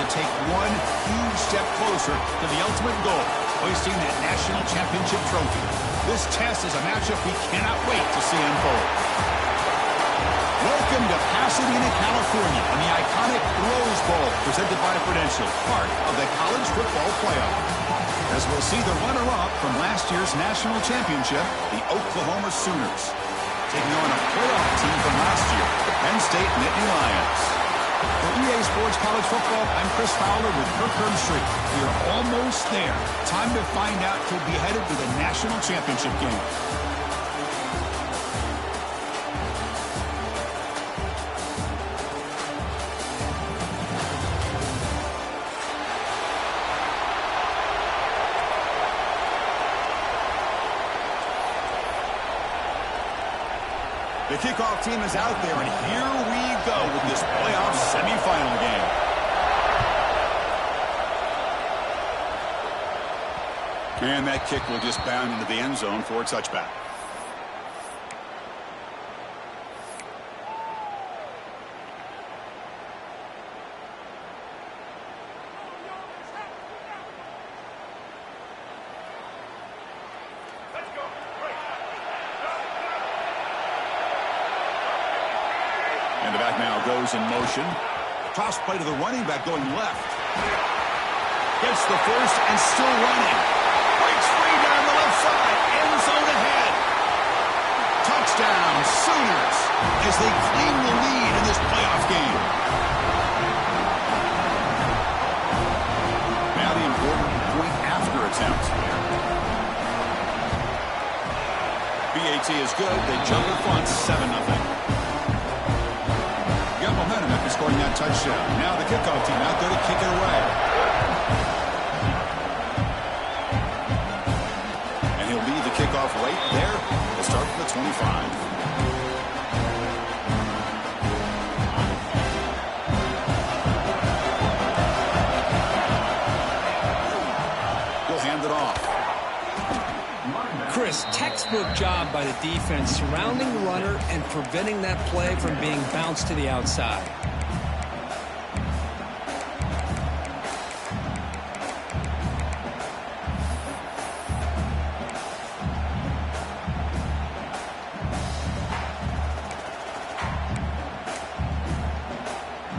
take one huge step closer to the ultimate goal, hoisting that national championship trophy. This test is a matchup we cannot wait to see unfold. Welcome to Pasadena, California, and the iconic Rose Bowl, presented by Prudential, part of the college football playoff. As we'll see the runner-up from last year's national championship, the Oklahoma Sooners, taking on a playoff team from last year, the Penn State Nittany Lions. For EA Sports College Football, I'm Chris Fowler with Kirk Herbstreit. We are almost there. Time to find out who'll be headed to the national championship game. The kickoff team is out there, and here we go with this playoff semifinal game. And that kick will just bound into the end zone for a touchback. And the back now goes in motion. Toss play to the running back going left. Gets the first and still running. Breaks free down the left side. End zone ahead. Touchdown, Sooners, as they claim the lead in this playoff game. Now the important point after attempt. BAT is good. They jump in front 7-0. Momentum after scoring that touchdown. Now the kickoff team out there to kick it away. And he'll lead the kickoff right there. We'll start from the 25. He'll hand it off. Chris, textbook job by the defense surrounding the runner and preventing that play from being bounced to the outside.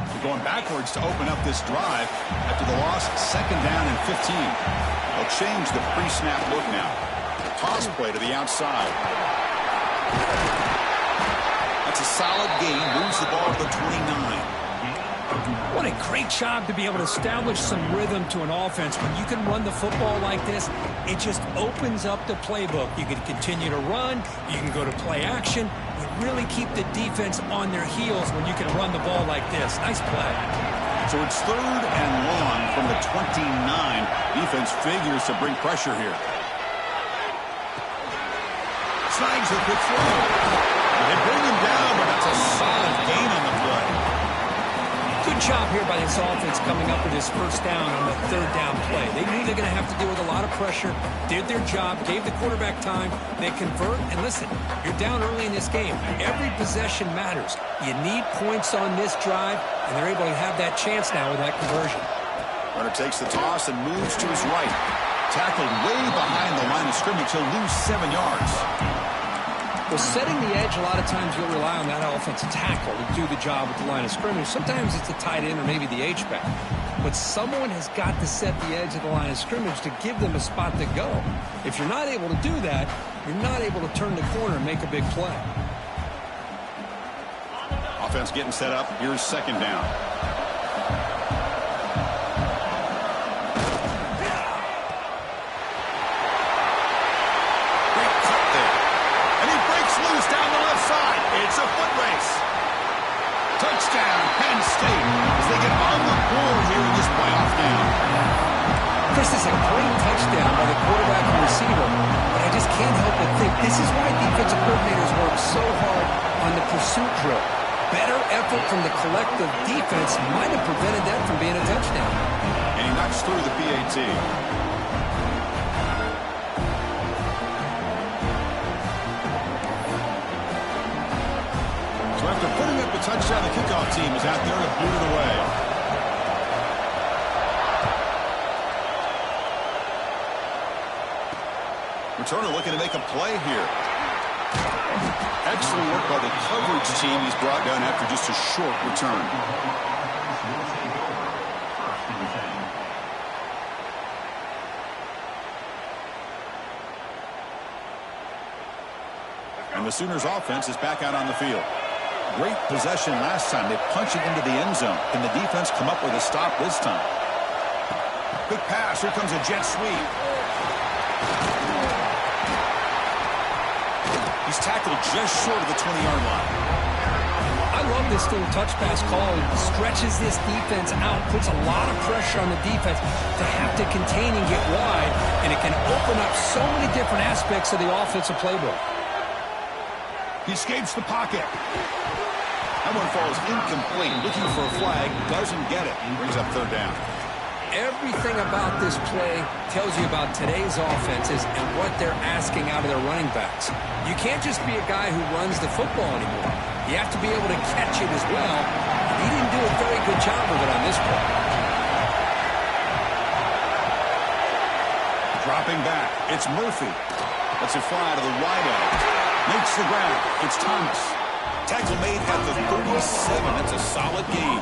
They're going backwards to open up this drive after the loss, 2nd down and 15. They'll change the pre-snap look now. Toss play to the outside. That's a solid gain. Moves the ball to the 29. What a great job to be able to establish some rhythm to an offense. When you can run the football like this, it just opens up the playbook. You can continue to run. You can go to play action. You really keep the defense on their heels when you can run the ball like this. Nice play. So it's 3rd and long from the 29. Defense figures to bring pressure here. Snags a quick throw. They bring him down, but that's a solid gain on the play. Good job here by this offense coming up with this first down on the 3rd down play. They knew they're going to have to deal with a lot of pressure, did their job, gave the quarterback time, they convert, and listen, you're down early in this game. Every possession matters. You need points on this drive, and they're able to have that chance now with that conversion. Runner takes the toss and moves to his right. Tackled way behind the line of scrimmage. He'll lose 7 yards. Well, setting the edge, a lot of times you'll rely on that offensive tackle to do the job at the line of scrimmage. Sometimes it's a tight end or maybe the H-back. But someone has got to set the edge of the line of scrimmage to give them a spot to go. If you're not able to do that, you're not able to turn the corner and make a big play. Offense getting set up. Here's 2nd down. It's a foot race. Touchdown, Penn State, as they get on the board here in this playoff game. Chris, this is a great touchdown by the quarterback and receiver, but I just can't help but think this is why defensive coordinators work so hard on the pursuit drill. Better effort from the collective defense might have prevented that from being a touchdown. And he knocks through the PAT. So after putting up a touchdown, the kickoff team is out there to boot it away. Returner looking to make a play here. Excellent work by the coverage team. He's brought down after just a short return. And the Sooners offense is back out on the field. Great possession last time. They punch it into the end zone. Can the defense come up with a stop this time? Quick pass. Here comes a jet sweep. He's tackled just short of the 20-yard line. I love this little touch pass call. It stretches this defense out, puts a lot of pressure on the defense to have to contain and get wide, and it can open up so many different aspects of the offensive playbook. He escapes the pocket. That one falls incomplete. Looking for a flag. Doesn't get it. Brings up third down. Everything about this play tells you about today's offenses and what they're asking out of their running backs. You can't just be a guy who runs the football anymore. You have to be able to catch it as well. He didn't do a very good job of it on this play. Dropping back. It's Murphy. That's a fly to the wide end. Makes the grab. It's Thomas. Tackle made at the 37. That's a solid gain.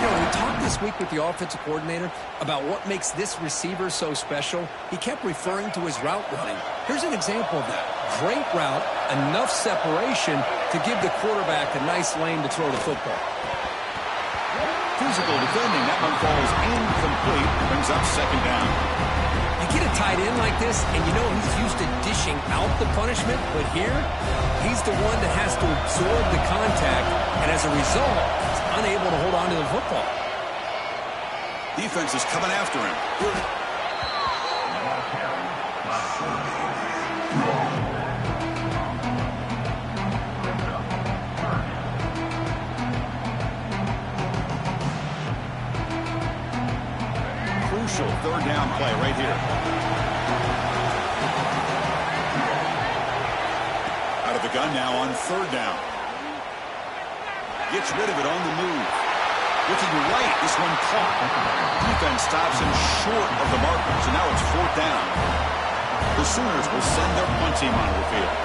You know, we talked this week with the offensive coordinator about what makes this receiver so special. He kept referring to his route running. Here's an example of that. Great route, enough separation to give the quarterback a nice lane to throw the football. Physical defending. That one falls incomplete. Brings up second down. You get a tight end like this, and you know he's used to dishing out the punishment, but here, he's the one that has to absorb the contact, and as a result, he's unable to hold on to the football. Defense is coming after him. Crucial third down play right here. Out of the gun now on third down. Gets rid of it on the move. Looking right, this one caught. Defense stops him short of the markers, and now it's fourth down. The Sooners will send their punt team onto the field.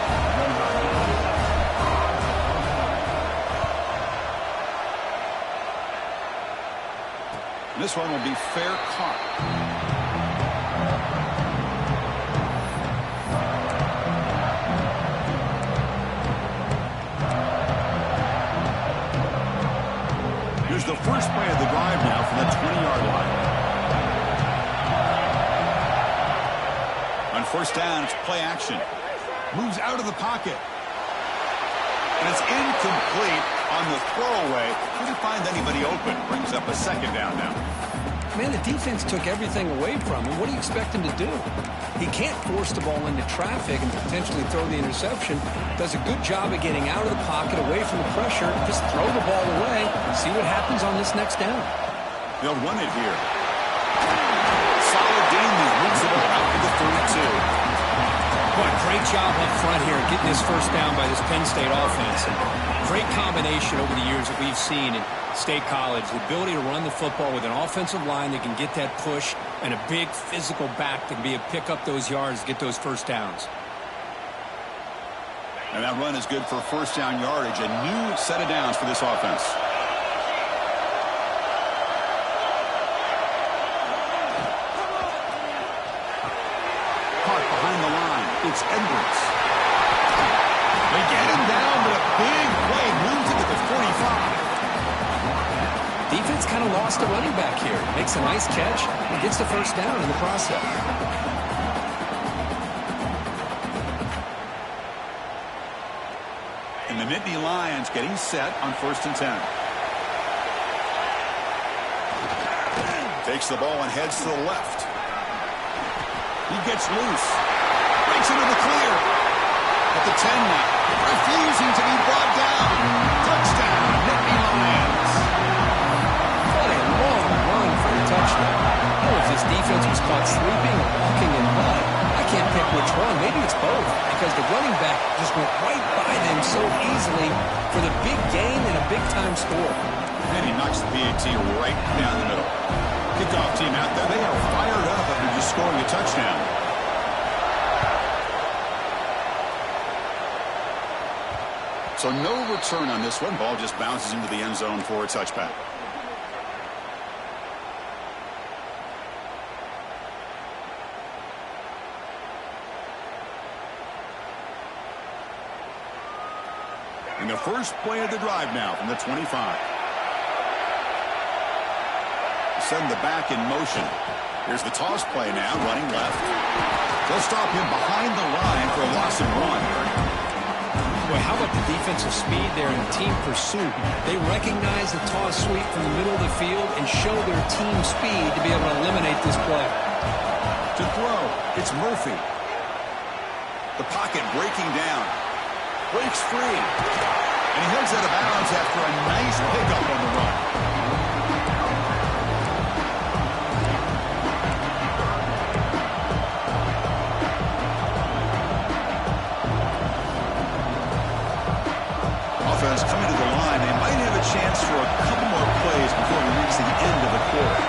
This one will be fair caught. Here's the first play of the drive now from the 20-yard line. On first down, it's play action. Moves out of the pocket. And it's incomplete on the throwaway. Couldn't find anybody open. Brings up a second down now. Man, the defense took everything away from him. What do you expect him to do? He can't force the ball into traffic and potentially throw the interception. Does a good job of getting out of the pocket, away from the pressure. Just throw the ball away. See what happens on this next down. They'll run it here. Solid gain. Moves the ball out to the 32. What a great job up front here getting this first down by this Penn State offense. And great combination over the years that we've seen in State College. The ability to run the football with an offensive line that can get that push and a big physical back that can be able to pick up those yards, get those first downs. And that run is good for first down yardage. A new set of downs for this offense. It's Edwards. They get him down, but a big play moves it to the 45. Defense kind of lost a running back here. Makes a nice catch and gets the first down in the process. And the Nittany Lions getting set on 1st and 10. Takes the ball and heads to the left. He gets loose. Breaks into the clear. At the 10 now. Refusing to be brought down. Touchdown, Nittany Lions. What a long run for a touchdown. I don't know if this defense was caught sleeping or walking in mud. I can't pick which one. Maybe it's both. Because the running back just went right by them so easily for the big gain and a big-time score. And he knocks the PAT right down the middle. Kickoff team out there. They are fired up after just scoring a touchdown. So no return on this one. Ball just bounces into the end zone for a touchback. And the first play of the drive now from the 25. Send the back in motion. Here's the toss play now, running left. They'll stop him behind the line for a loss of 1. Boy, how about the defensive speed there in team pursuit? They recognize the toss sweep from the middle of the field and show their team speed to be able to eliminate this play. To throw, it's Murphy. The pocket breaking down. Breaks free. And he heads out of bounds after a nice pickup on the run. Offense coming to the line. They might have a chance for a couple more plays before we reach the end of the quarter.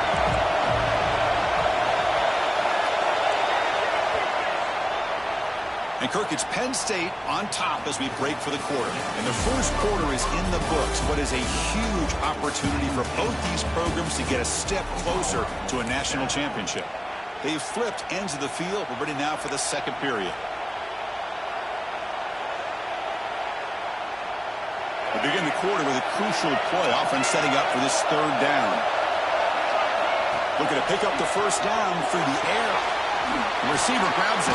And Kirk, it's Penn State on top as we break for the quarter. And the first quarter is in the books. What is a huge opportunity for both these programs to get a step closer to a national championship. They've flipped ends of the field. We're ready now for the second period. We begin the quarter with a crucial play. Offense setting up for this third down. Looking to pick up the first down through the air. The receiver grabs it.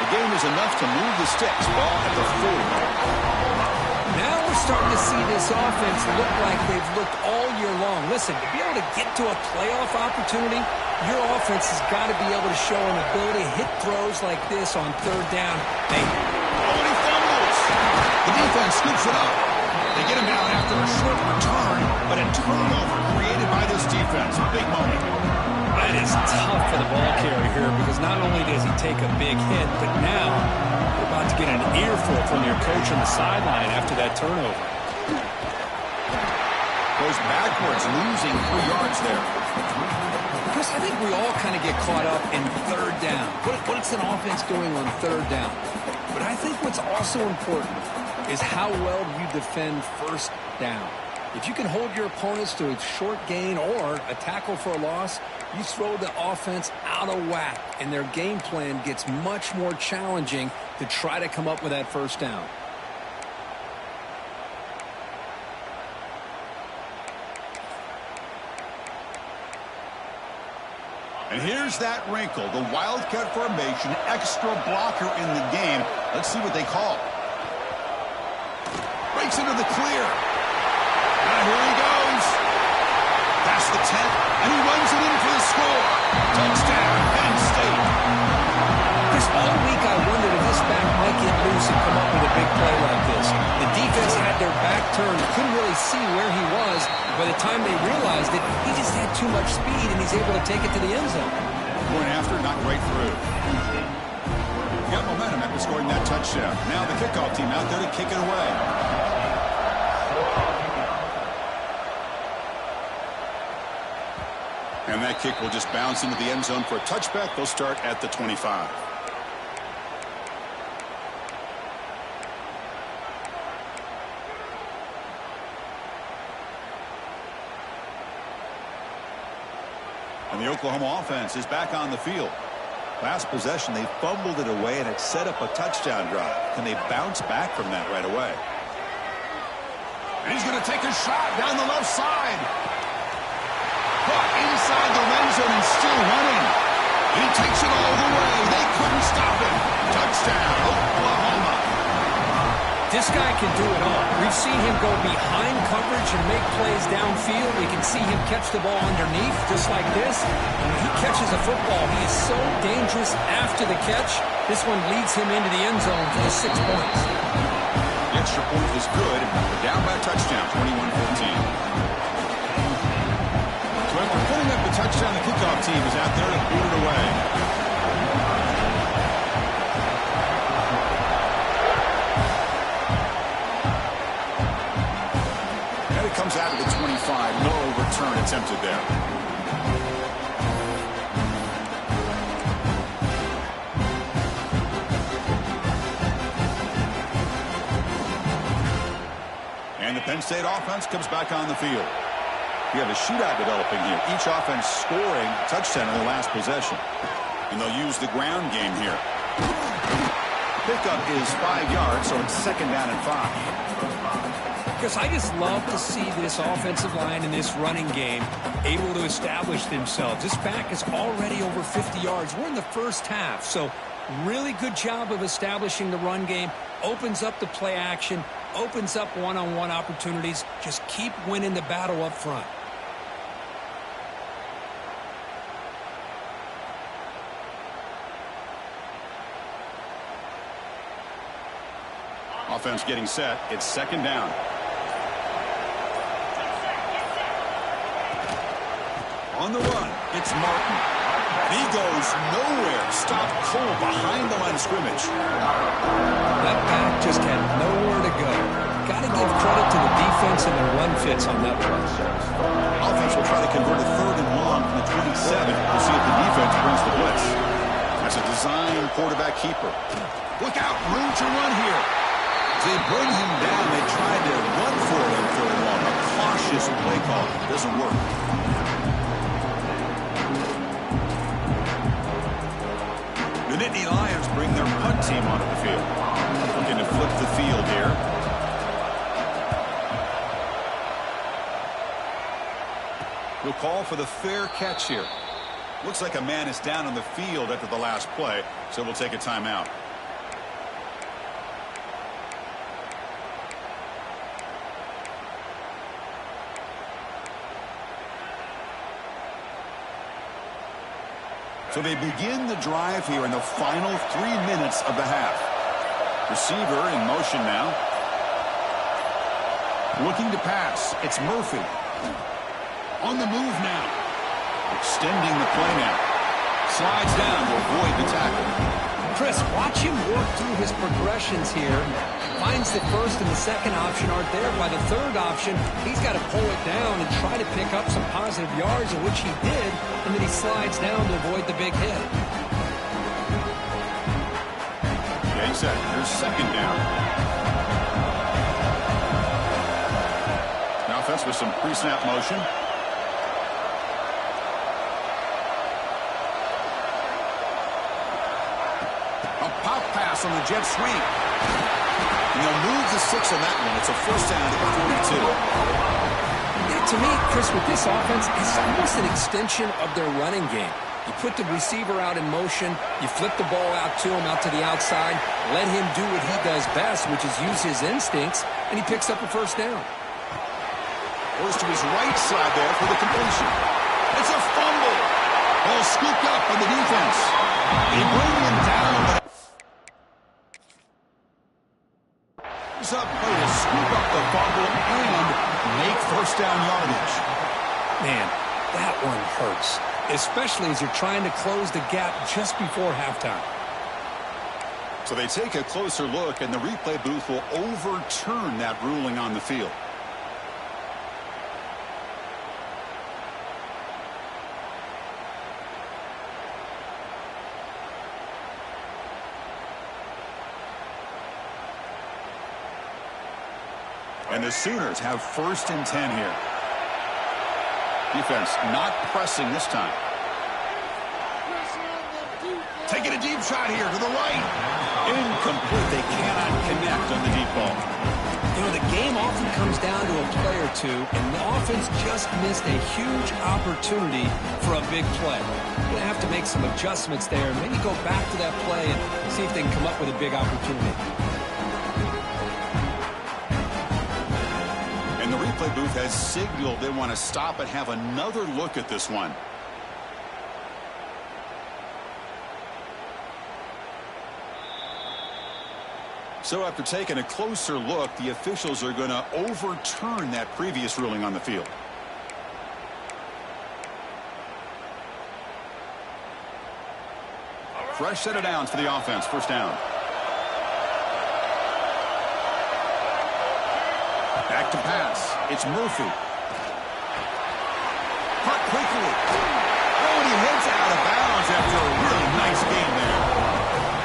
The game is enough to move the sticks. Ball at the 40. Now we're starting to see this offense look like they've looked all year long. Listen, to be able to get to a playoff opportunity, your offense has got to be able to show an ability to hit throws like this on third down. Hey. Oh, and he fumbles. The defense scoops it up. They get him down after a short return, but a turnover created by this defense. Big moment. That is tough for the ball carrier here because not only does he take a big hit, but now you're about to get an earful from your coach on the sideline after that turnover. Goes backwards, losing 3 yards there. Because I think we all kind of get caught up in third down. What's an offense doing on third down? But I think what's also important is how well you defend first down. If you can hold your opponents to a short gain or a tackle for a loss, you throw the offense out of whack, and their game plan gets much more challenging to try to come up with that first down. And here's that wrinkle, the Wildcat formation, extra blocker in the game. Let's see what they call. Breaks into the clear. And here he goes. Past the 10, and he runs it in for the score. Touchdown, Penn State. Chris, all week I wondered if this back might get loose and come up with a big play like this. The defense had their back turned, couldn't really see where he was. By the time they realized it, he just had too much speed, and he's able to take it to the end zone. Going after, not right through. Got momentum after scoring that touchdown. Now the kickoff team out there to kick it away. And that kick will just bounce into the end zone for a touchback. They'll start at the 25. And the Oklahoma offense is back on the field. Last possession, they fumbled it away, and it set up a touchdown drive. Can they bounce back from that right away? And he's going to take a shot down the left side. Caught inside the red zone and still running. He takes it all the way. They couldn't stop him. Touchdown, Oklahoma. This guy can do it all. We've seen him go behind coverage and make plays downfield. We can see him catch the ball underneath, just like this. And when he catches a football, he is so dangerous after the catch. This one leads him into the end zone for the 6 points. The extra point was good. We're down by a touchdown, 21-14. So after putting up the touchdown, the kickoff team is out there to boot it away. Comes out of the 25. No return attempted there. Penn State offense comes back on the field. We have a shootout developing here. Each offense scoring a touchdown in their last possession. And they'll use the ground game here. Pickup is 5 yards, so it's 2nd down and 5. Because I just love to see this offensive line and this running game able to establish themselves. This back is already over 50 yards. We're in the first half, so really good job of establishing the run game. Opens up the play action, opens up one-on-one opportunities. Just keep winning the battle up front. Offense getting set. It's 2nd down. On the run, it's Martin. He goes nowhere. Stop Cole behind the line of scrimmage. That back just had nowhere to go. Got to give credit to the defense and the run fits on that play. Offense will try to convert a 3rd and long from the 27. We'll see if the defense brings the blitz. That's a design quarterback keeper. Look out, room to run here. They bring him down. They tried to run for him for a long. A cautious play call. Doesn't work. The Nittany Lions bring their punt team onto the field. Looking to flip the field here. We'll call for the fair catch here. Looks like a man is down on the field after the last play, so we'll take a timeout. So they begin the drive here in the final 3 minutes of the half. Receiver in motion now. Looking to pass. It's Murphy. On the move now. Extending the play now. Slides down to avoid the tackle. Chris, watch him work through his progressions here. Finds the first and the second option aren't there. By the third option, he's got to pull it down and try to pick up some positive yards, in which he did, and then he slides down to avoid the big hit. Getting set. Here's 2nd down. Now offense with some pre-snap motion. A pop pass on the jet sweep. And they'll move the 6 on that one. It's a 1st down at the 42. Yeah, to me, Chris, with this offense, it's almost an extension of their running game. You put the receiver out in motion, you flip the ball out to him, out to the outside, let him do what he does best, which is use his instincts, and he picks up a 1st down. Goes to his right side there for the completion. It's a fumble. Ball scooped up on the defense. They bring him down, but he's up play to scoop up the fumble and make 1st down yardage. Man, that one hurts, especially as you're trying to close the gap just before halftime. So they take a closer look, and the replay booth will overturn that ruling on the field. And the Sooners have 1st and 10 here. Defense not pressing this time. Taking a deep shot here to the right. Incomplete. They cannot connect on the deep ball. You know, the game often comes down to a play or two, and the offense just missed a huge opportunity for a big play. You're going to have to make some adjustments there, and maybe go back to that play and see if they can come up with a big opportunity. The replay booth has signaled they want to stop and have another look at this one. So after taking a closer look, the officials are going to overturn that previous ruling on the field. Fresh set of downs for the offense. 1st down. Back to pass. It's Murphy. Cut quickly. Oh, and he heads out of bounds after a really nice game there.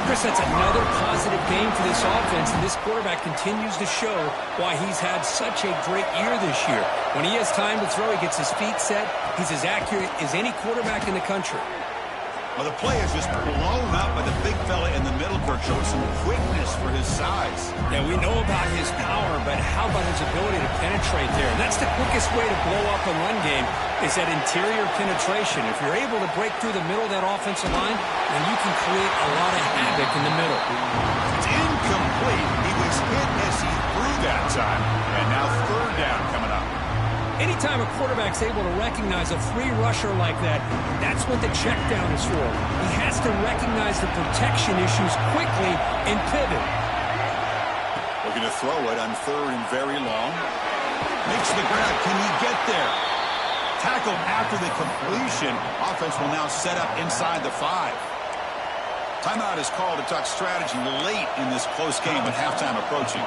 Chris, that's another positive game for this offense, and this quarterback continues to show why he's had such a great year this year. When he has time to throw, he gets his feet set. He's as accurate as any quarterback in the country. Well, the play is just blown up by the big fella in the middle, Kirk, showing some quickness for his size. Yeah, we know about his power, but how about his ability to penetrate there? And that's the quickest way to blow up a run game is that interior penetration. If you're able to break through the middle of that offensive line, then you can create a lot of havoc in the middle. It's incomplete. He was hit as he threw that time. And now third down coming up. Anytime a quarterback's able to recognize a free rusher like that, that's what the check down is for. He has to recognize the protection issues quickly and pivot. Looking to throw it on third and very long. Makes the grab. Can he get there? Tackled after the completion. Offense will now set up inside the 5. Timeout is called to talk strategy late in this close game with halftime approaching.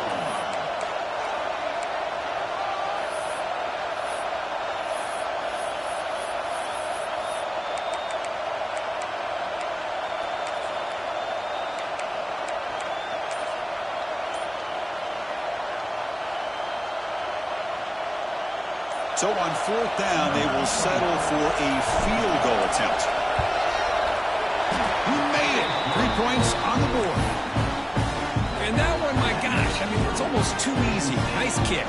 So on fourth down, they will settle for a field goal attempt. He made it. 3 points on the board. And that one, my gosh, I mean, it's almost too easy. Nice kick.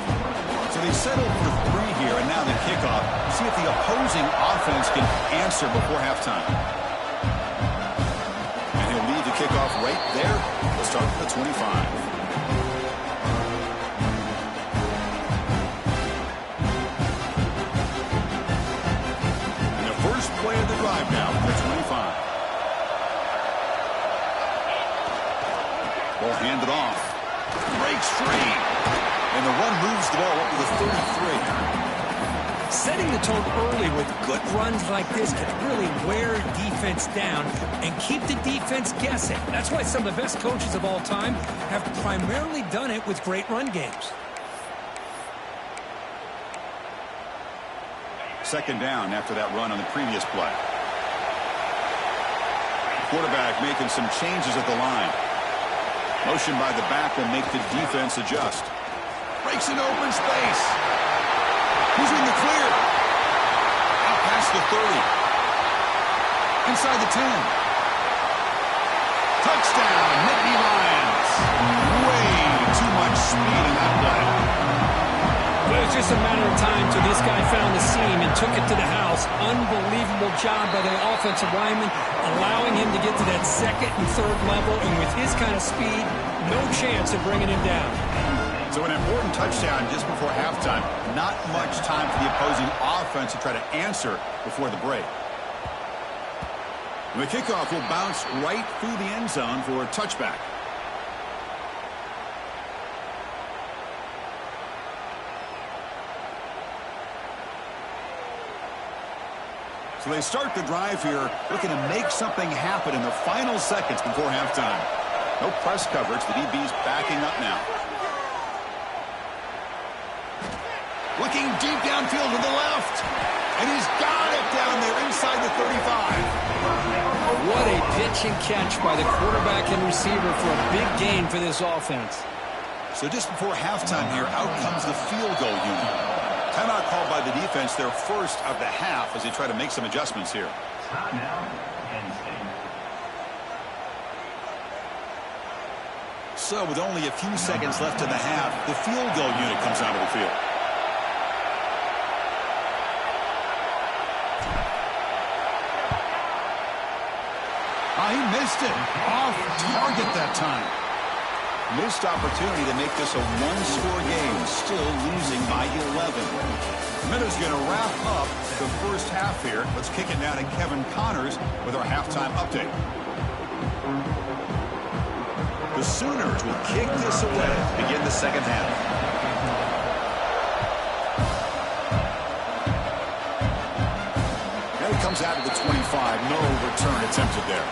So they settled for 3 here, and now the kickoff. See if the opposing offense can answer before halftime. And he'll leave the kickoff right there. We'll start at the 25. Play of the drive now at the 25. Ball handed off. Breaks free. And the run moves the ball up to the 33. Setting the tone early with good runs like this can really wear defense down and keep the defense guessing. That's why some of the best coaches of all time have primarily done it with great run games. Second down after that run on the previous play. Quarterback making some changes at the line. Motion by the back will make the defense adjust. Breaks an open space. Who's in the clear? Out past the 30. Inside the 10. Touchdown, Nittany Lions. Way too much speed in that play. It was just a matter of time till this guy found the seam and took it to the house. Unbelievable job by the offensive lineman, allowing him to get to that second and third level. And with his kind of speed, no chance of bringing him down. So an important touchdown just before halftime. Not much time for the opposing offense to try to answer before the break. And the kickoff will bounce right through the end zone for a touchback. So they start the drive here, looking to make something happen in the final seconds before halftime. No press coverage. The DB's backing up now. Looking deep downfield to the left. And he's got it down there inside the 35. What a pitch and catch by the quarterback and receiver for a big gain for this offense. So just before halftime here, out comes the field goal unit. Timeout called by the defense, their first of the half, as they try to make some adjustments here. So with only a few seconds left in the half, the field goal unit comes onto the field. He missed it. Off target that time. Missed opportunity to make this a one-score game, still losing by 11. Minutes going to wrap up the first half here. Let's kick it now to Kevin Connors with our halftime update. The Sooners will kick this away to begin the second half. And it comes out to the 25. No return attempted there.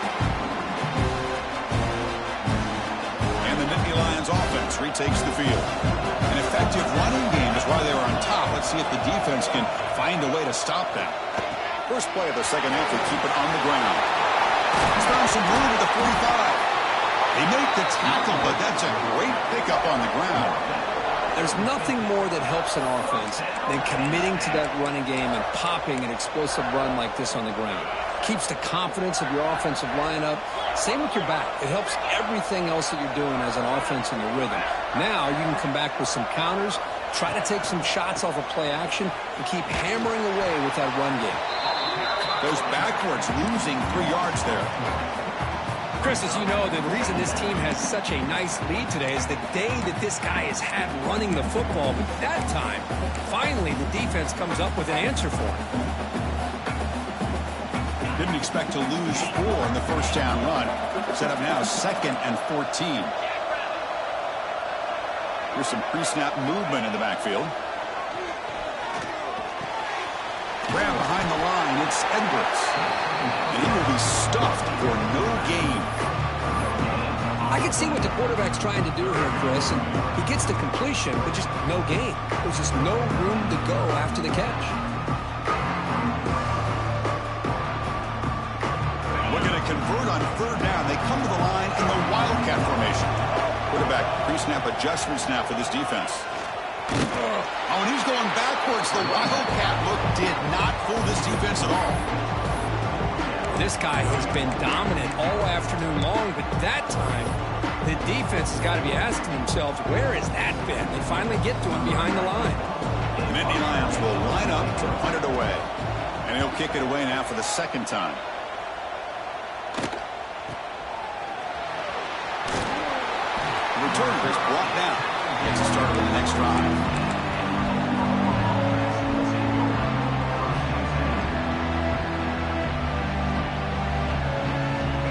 Lions offense retakes the field. An effective running game is why they were on top. Let's see if the defense can find a way to stop that. First play of the second half, they keep it on the ground. He's found some room at the 45. They make the tackle, but that's a great pickup on the ground. There's nothing more that helps an offense than committing to that running game and popping an explosive run like this on the ground. Keeps the confidence of your offensive lineup. Same with your back. It helps everything else that you're doing as an offense in the rhythm. Now you can come back with some counters, try to take some shots off of play action, and keep hammering away with that run game. Goes backwards, losing 3 yards there. Chris, as you know, the reason this team has such a nice lead today is the day that this guy has had running the football. But that time, finally, the defense comes up with an answer for him. Didn't expect to lose 4 in the first down run. Set up now 2nd and 14. Here's some pre-snap movement in the backfield. Grab behind the line, it's Edwards. And he will be stuffed for no gain. I can see what the quarterback's trying to do here, Chris, and he gets the completion, but just no gain. There's just no room to go after the catch. We're going to convert on 3rd down. They come to the line in the Wildcat formation. Quarterback pre-snap adjustment snap for this defense. Oh, and he's going backwards. The Wildcat look did not fool this defense at all. This guy has been dominant all afternoon long, but that time, the defense has got to be asking themselves, where has that been? They finally get to him behind the line. The Nittany Lions will line up to punt it away. And he'll kick it away now for the 2nd time. The returner is brought down. Gets us started on the next drive.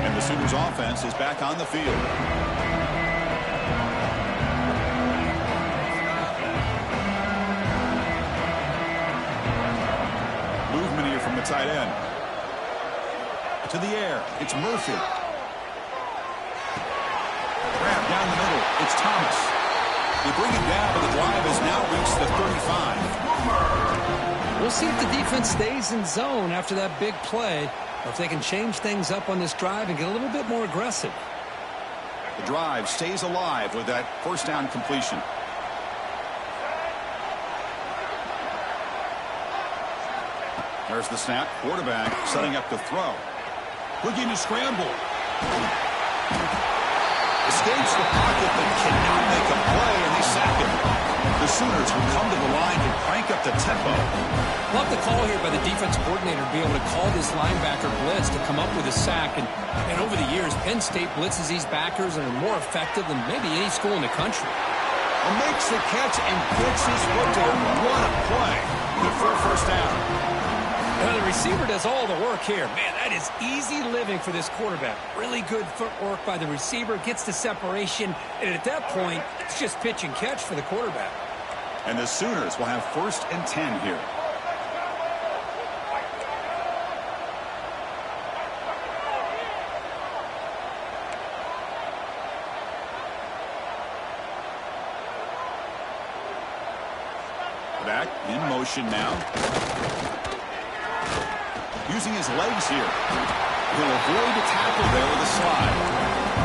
And the Sooners offense is back on the field. Movement here from the tight end. To the air, it's Murphy. Grab down the middle, it's Thomas. They bring him down, but the drive has now reached the 35. We'll see if the defense stays in zone after that big play, or if they can change things up on this drive and get a little bit more aggressive. The drive stays alive with that 1st down completion. There's the snap. Quarterback setting up the throw. Looking to scramble. Escapes the pocket but cannot make a play, and they sack him. The Sooners will come to the line to crank up the tempo. Love the call here by the defense coordinator to be able to call this linebacker blitz to come up with a sack. And over the years, Penn State blitzes these backers and are more effective than maybe any school in the country. Well, makes the catch and gets his foot down. What a play. Good for a 1st down. Well, the receiver does all the work here. Man, that is easy living for this quarterback. Really good footwork by the receiver. Gets the separation. And at that point, it's just pitch and catch for the quarterback. And the Sooners will have 1st and 10 here. Back in motion now. Using his legs here. He'll avoid the tackle there with a slide.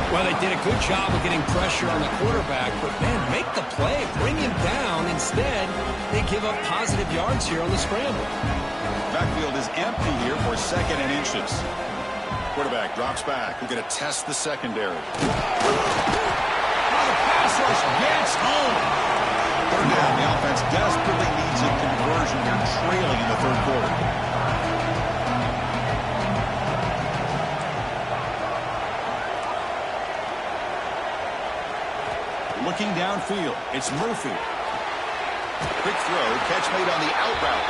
Well, they did a good job of getting pressure on the quarterback, but, man, make the play. Bring him down. Instead, they give up positive yards here on the scramble. Backfield is empty here for 2nd and inches. Quarterback drops back. We're going to test the secondary. The pass rush gets home. 3rd down. The offense desperately needs a conversion. They're trailing in the 3rd quarter. Looking downfield, it's Murphy. Quick throw, catch made on the out route.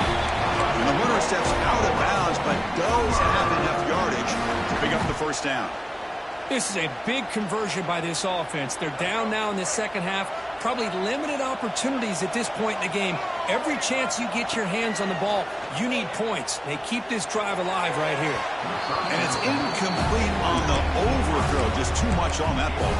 And the runner steps out of bounds, but does have enough yardage to pick up the 1st down. This is a big conversion by this offense. They're down now in the 2nd half. Probably limited opportunities at this point in the game. Every chance you get your hands on the ball, you need points. They keep this drive alive right here. And it's incomplete on the overthrow. Just too much on that ball.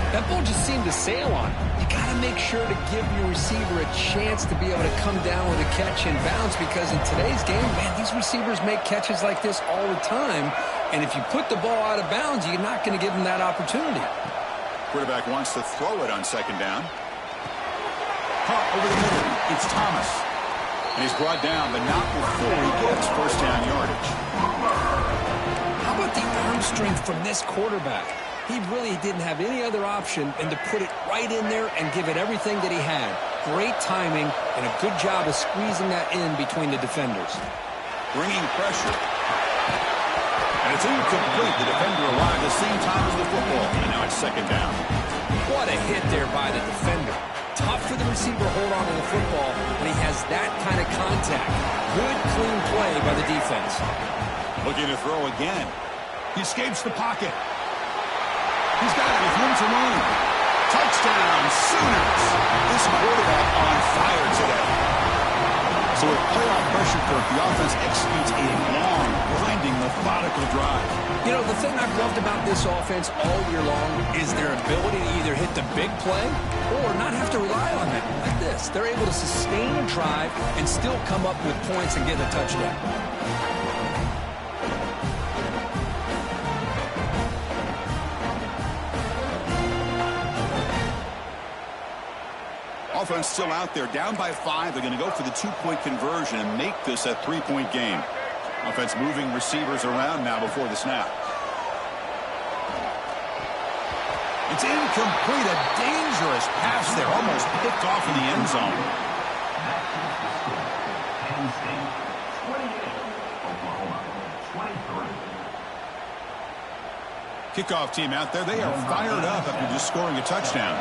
That ball just seemed to sail on. You got to make sure to give your receiver a chance to be able to come down with a catch and bounce, because in today's game, man, these receivers make catches like this all the time. And if you put the ball out of bounds, you're not going to give him that opportunity. Quarterback wants to throw it on second down. Caught over the middle. It's Thomas. And he's brought down, but not before he gets first down yardage. How about the arm strength from this quarterback? He really didn't have any other option than to put it right in there and give it everything that he had. Great timing and a good job of squeezing that in between the defenders. Bringing pressure. And it's incomplete. The defender arrived at the same time as the football. And now it's second down. What a hit there by the defender. Tough for the receiver to hold on to the football when he has that kind of contact. Good, clean play by the defense. Looking to throw again. He escapes the pocket. He's got it with room to run. Touchdown, Sooners. This quarterback on fire today. So with playoff pressure, Kirk, the offense executes a long, grinding, methodical drive. You know, the thing I've loved about this offense all year long is their ability to either hit the big play or not have to rely on that. Like this, they're able to sustain a drive and still come up with points and get a touchdown. Offense still out there, down by 5. They're going to go for the 2-point conversion and make this a 3-point game. Offense moving receivers around now before the snap. It's incomplete. A dangerous pass there, almost picked off in the end zone. Kickoff team out there. They are fired up after just scoring a touchdown.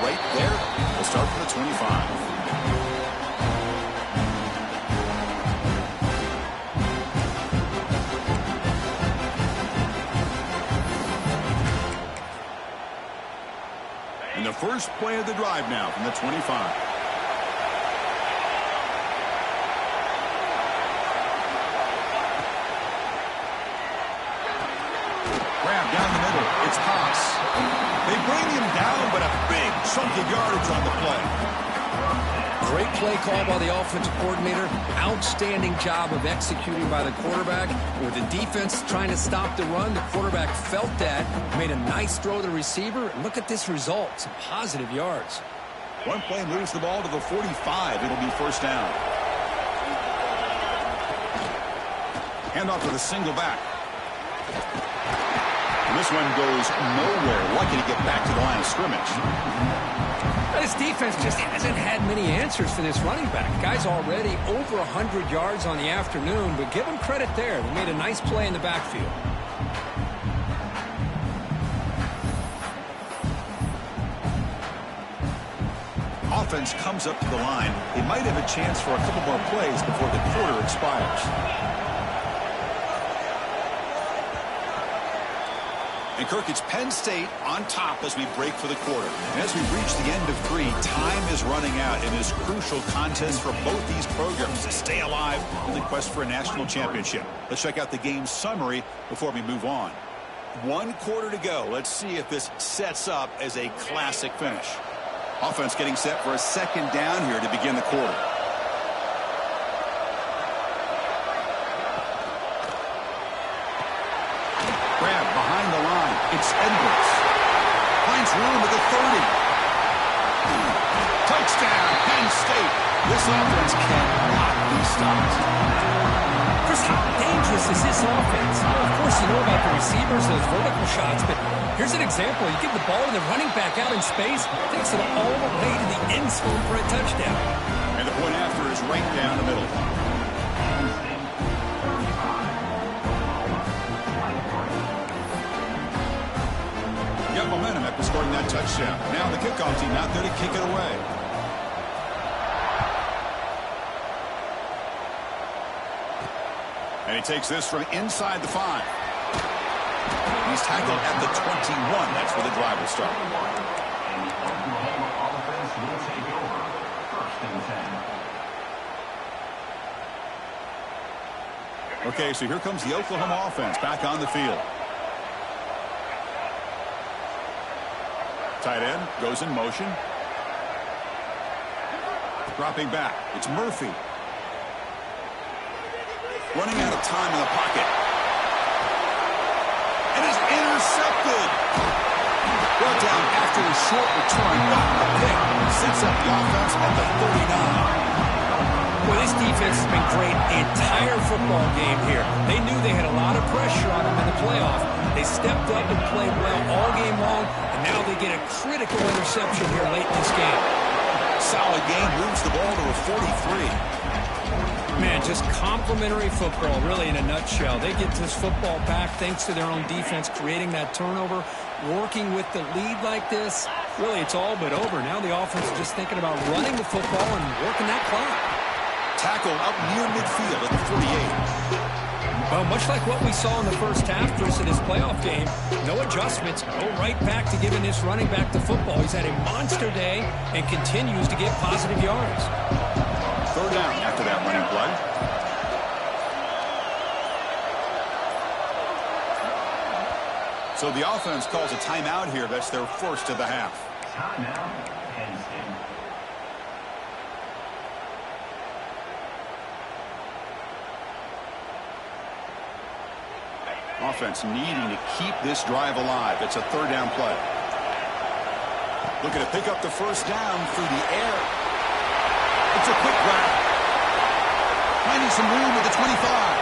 Right there. We'll start from the 25. And the first play of the drive now from the 25. Grab down the middle. It's Haas. They bring him down, but a big chunk of yardage on the play. Great play call by the offensive coordinator. Outstanding job of executing by the quarterback. With the defense trying to stop the run, the quarterback felt that, made a nice throw to the receiver. Look at this result. Some positive yards. One play moves the ball to the 45. It'll be first down. Handoff to the single back. This one goes nowhere. Lucky to get back to the line of scrimmage. This defense just hasn't had many answers for this running back. Guy's already over 100 yards on the afternoon, but give him credit there. They made a nice play in the backfield. Offense comes up to the line. They might have a chance for a couple more plays before the quarter expires. And Kirk, it's Penn State on top as we break for the quarter. And as we reach the end of 3, time is running out in this crucial contest for both these programs to stay alive in the quest for a national championship. Let's check out the game summary before we move on. 1 quarter to go. Let's see if this sets up as a classic finish. Offense getting set for a second down here to begin the quarter. It's Edwards. Finds room at the 30. Touchdown, Penn State. This offense cannot be stopped. Chris, how dangerous is this offense? Well, of course, you know about the receivers, those vertical shots, but here's an example. You give the ball to the running back out in space, takes it all the way to the end zone for a touchdown. And the point after is right down the middle. Got momentum after scoring that touchdown. Now the kickoff team out there to kick it away. And he takes this from inside the 5. He's tackled at the 21. That's where the drive will start. Okay, so here comes the Oklahoma offense back on the field. Tight end goes in motion. Dropping back. It's Murphy. Running out of time in the pocket. And is intercepted. Brought down after a short return. A pick sets up the offense at the 39. Well, this defense has been great the entire football game here. They knew they had a lot of pressure on them in the playoff. They stepped up and played well all game long, and now they get a critical interception here late in this game. Solid game, moves the ball to a 43. Man, just complimentary football, really, in a nutshell. They get this football back thanks to their own defense, creating that turnover, working with the lead like this. Really, it's all but over. Now the offense is just thinking about running the football and working that clock. Tackle up near midfield at the 48. Well, much like what we saw in the first half, Chris, in his playoff game, no adjustments, go right back to giving this running back the football. He's had a monster day and continues to get positive yards. Third down after that running play. So the offense calls a timeout here. That's their first of the half. Timeout, Penn State. Offense needing to keep this drive alive. It's a third down play. Looking to pick up the first down through the air. It's a quick grab. Finding some room at the 25.